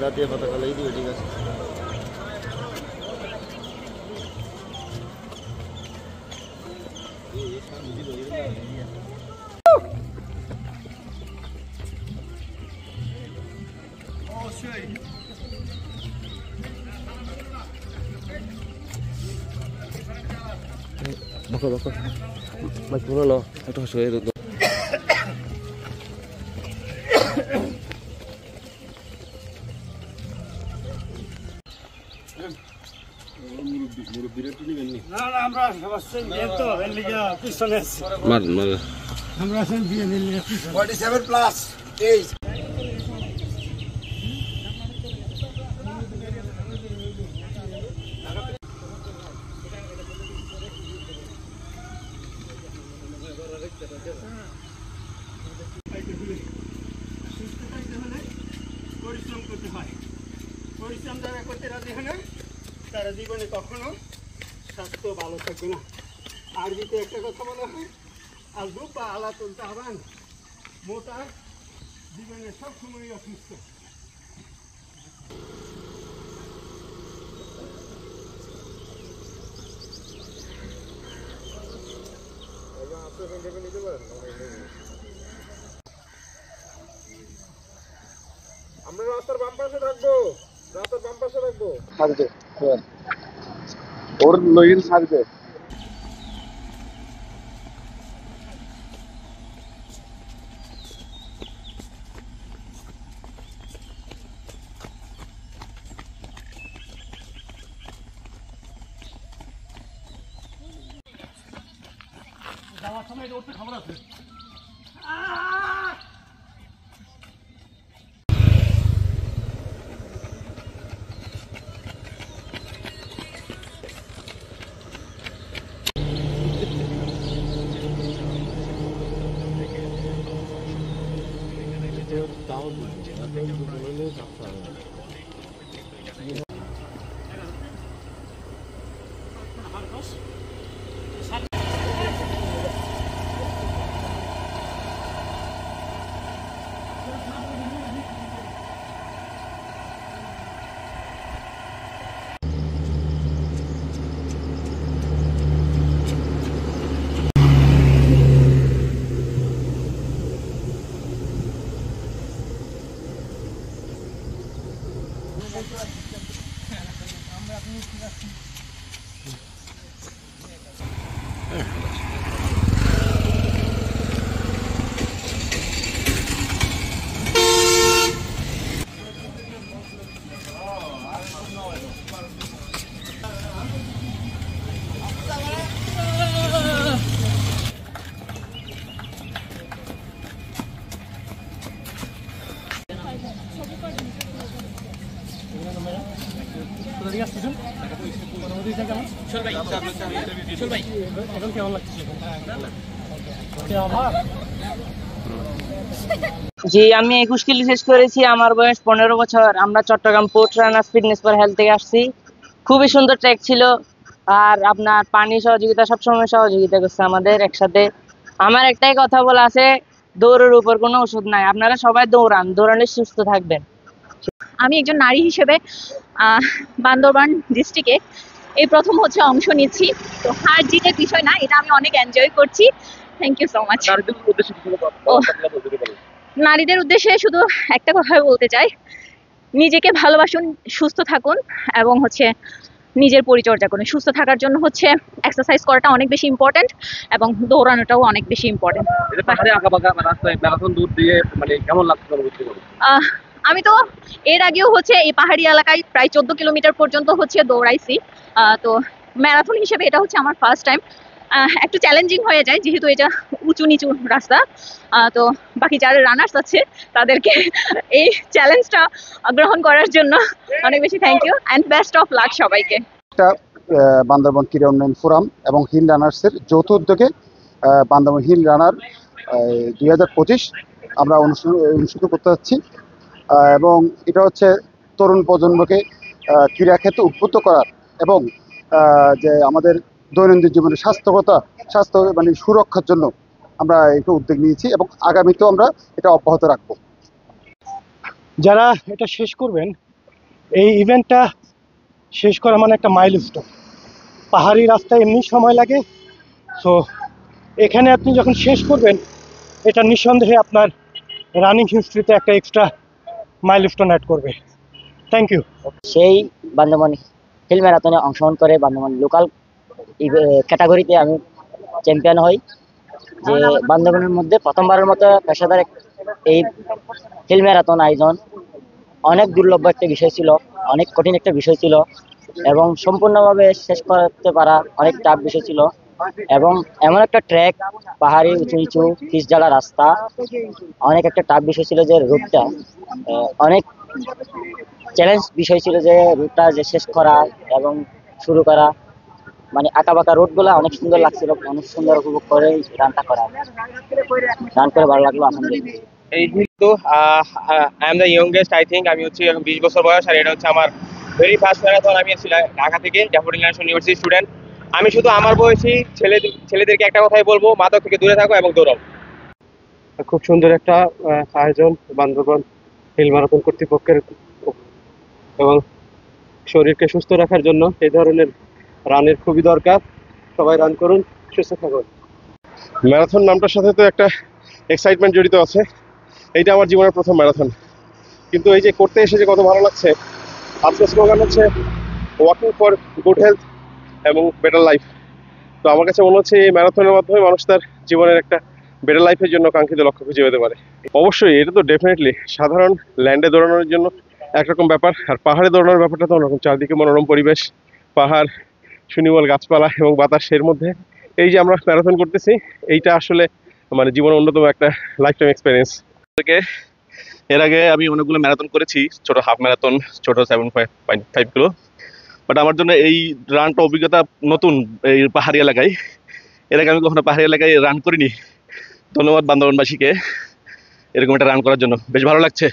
জাতীয় পতাকা লাই দিবে, ঠিক আছে। Bakal mas muna no, ito hasuay ito. আমরা 47 প্লাস এইজ। পরিশ্রম করতে হয়, পরিশ্রম যারা করতে রাজি হয় না তারা জীবনে কখনো স্বাস্থ্য ভালো থাকবে না। আর যদি একটা কথা বলা হয়, আর গ্রুপ বা আলা তুলতে হবেন, মোটা জীবনে সবসময় অসুস্থ। আমরা রাস্তার বাম পাশে রাখবো, রাস্তার বাম পাশে রাখবো। থাকবে ওর লইন থাকবে। যাওয়ার সময় উঠতে খবর আছে। জি, আমি 21 কিলো শেষ করেছি। আমার বয়স 15 বছর। আমরা Chittagong port runners fitness for health থেকে আসছি। খুবই সুন্দর ট্র্যাক ছিল। আর আপনার পানি সহযোগিতা সবসময় সহযোগিতা করছে আমাদের একসাথে। আমার একটাই কথা বলা আছে, দৌড়ের উপর কোনো ওষুধ নাই। আপনারা সবাই দৌড়ান, দৌড়ালে সুস্থ থাকবেন। আমি একজন নারী হিসেবে বান্দরবান ডিস্ট্রিক্টে এই প্রথম অংশ নিচ্ছি। তো হার জিতের বিষয় না, এটা আমি অনেক এনজয় করছি। Thank you so much. নারীদের উদ্দেশ্যে শুধু একটা কথা বলতে চাই, নিজেকে ভালোবাসুন, সুস্থ থাকুন এবং নিজের পরিচর্যা করুন। সুস্থ থাকার জন্য এক্সারসাইজ করাটা অনেক বেশি ইম্পর্টেন্ট এবং দৌড়ানোটাও অনেক বেশি ইম্পর্টেন্ট। আমি তো এর আগেও এই পাহাড়ি এলাকায় প্রায় 14 কিলোমিটার পর্যন্ত দৌড়াইছি। তো ম্যারাথন হিসেবে এটা আমার ফার্স্ট টাইম। একটু চ্যালেঞ্জিং হয়ে যায় যেহেতু এটা উঁচু নিচু রাস্তা। তো বাকি যারা রানার্স আছে তাদেরকে এই চ্যালেঞ্জটা গ্রহণ করার জন্য অনেক বেশি thank you and best of luck সবাইকে। বান্দরবান ক্রীড়া উন্নয়ন ফোরাম এবং হিল রানার্সের যৌথ উদ্যোগে বান্দরবান হিল রানার 2025 আমরা অনুষ্ঠিত করতে যাচ্ছি। এবং এটা তরুণ প্রজন্মকে ক্রীড়া ক্ষেত্রে উদ্বুদ্ধ করার এবং যে আমাদের দৈনন্দিন জীবনের স্বাস্থ্য মানে সুরক্ষার জন্য আমরা একটু উদ্যোগ নিয়েছি এবং আগামীতেও আমরা এটা অব্যাহত রাখবো। যারা এটা শেষ করবেন, এই ইভেন্টটা শেষ করা মানে একটা মাইলস্টোন। পাহাড়ি রাস্তায় এমনি সময় লাগে, সো এখানে আপনি যখন শেষ করবেন এটা নিঃসন্দেহে আপনার রানিং হিস্ট্রিতে একটা এক্সট্রা মাইলস্টোন অ্যাড করবে। Thank you. সেই বান্দরবান হিল ম্যারাথনে অংশগ্রহণ করে বান্দরবান লোকাল ক্যাটাগরিতে আমি চ্যাম্পিয়ন হই। যে বান্দরবানের মধ্যে প্রথমবারের মতো পেশাদার এই হিল ম্যারাথন আয়োজন অনেক দুর্লভ একটা বিষয় ছিল, অনেক কঠিন একটা বিষয় ছিল এবং সম্পূর্ণভাবে শেষ করতে পারা অনেক টাফ বিষয় ছিল। এবং এমন একটা ট্র্যাক, পাহাড়ি উঁচু নিচু পিচ জ্বালা রাস্তা, অনেক একটা টাফ বিষয় ছিল যে রুটটা অনেক চ্যালেঞ্জ বিষয় ছিল যে রুটটা যে শেষ করা এবং শুরু করা, মানে আঁকা বাঁকা রুটগুলো অনেক সুন্দর লাগছিল, অনেক সুন্দর উপভোগ করে রানটা করা, রান করে ভালো লাগলো আলহামদুলিল্লাহ। এই কিন্তু I am the youngest, I think আমি হচ্ছে 20 বছর বয়স, আর এটা হচ্ছে আমার ভেরি ফার্স্ট ম্যারাথন। আমি আসছি ঢাকা থেকে, ড্যাফোডিল ইন্টারন্যাশনাল ইউনিভার্সিটি স্টুডেন্ট। আমি শুধু আমার বয়সী ছেলেদেরকে একটা কথাই বলবো, মাদক থেকে দূরে থাকো এবং দৌড়াও। খুব সুন্দর একটা আয়োজন বান্দরবান হিল ম্যারাথন কর্তৃপক্ষের, এবং শরীরকে সুস্থ রাখার জন্য এই ধরনের রানের খুবই দরকার। সবাই রান করুন, সুস্থ থাকুন। ম্যারাথন নামটার সাথে তো একটা এক্সাইটমেন্ট জড়িত আছে। এইটা আমার জীবনের প্রথম ম্যারাথন, কিন্তু এই যে করতে এসে যে কত ভালো লাগছে। আজকের স্লোগান হচ্ছে ওয়াকিং ফর গুড হেলথ এবং বেটার লাইফ। তো আমার কাছে মনে হচ্ছে এই ম্যারাথনের মাধ্যমে মানুষ তার জীবনের একটা বেটার লাইফের জন্য কাঙ্ক্ষিত লক্ষ্য খুঁজে পেতে পারে। অবশ্যই এটা তো ডেফিনেটলি সাধারণ ল্যান্ডে দৌড়ানোর জন্য একরকম ব্যাপার, আর পাহাড়ে দৌড়ানোর ব্যাপারটা তো অন্যরকম। চারদিকে মনোরম পরিবেশ, পাহাড়, সুনির্মল গাছপালা এবং বাতাসের মধ্যে এই যে আমরা ম্যারাথন করতেছি, এইটা আসলে মানে জীবনের অন্যতম একটা লাইফ টাইম এক্সপিরিয়েন্স। এর আগে আমি অনেকগুলো ম্যারাথন করেছি, ছোট হাফ ম্যারাথন, ছোট 7.5 কিলো। বাট আমার জন্য এই রানটা অভিজ্ঞতা নতুন এই পাহাড়ি এলাকায়। এর আগে আমি কখনো পাহাড়ি এলাকায় রান করিনি। ধন্যবাদ বান্দরবানবাসীকে এরকম একটা রান করার জন্য, বেশ ভালো লাগছে।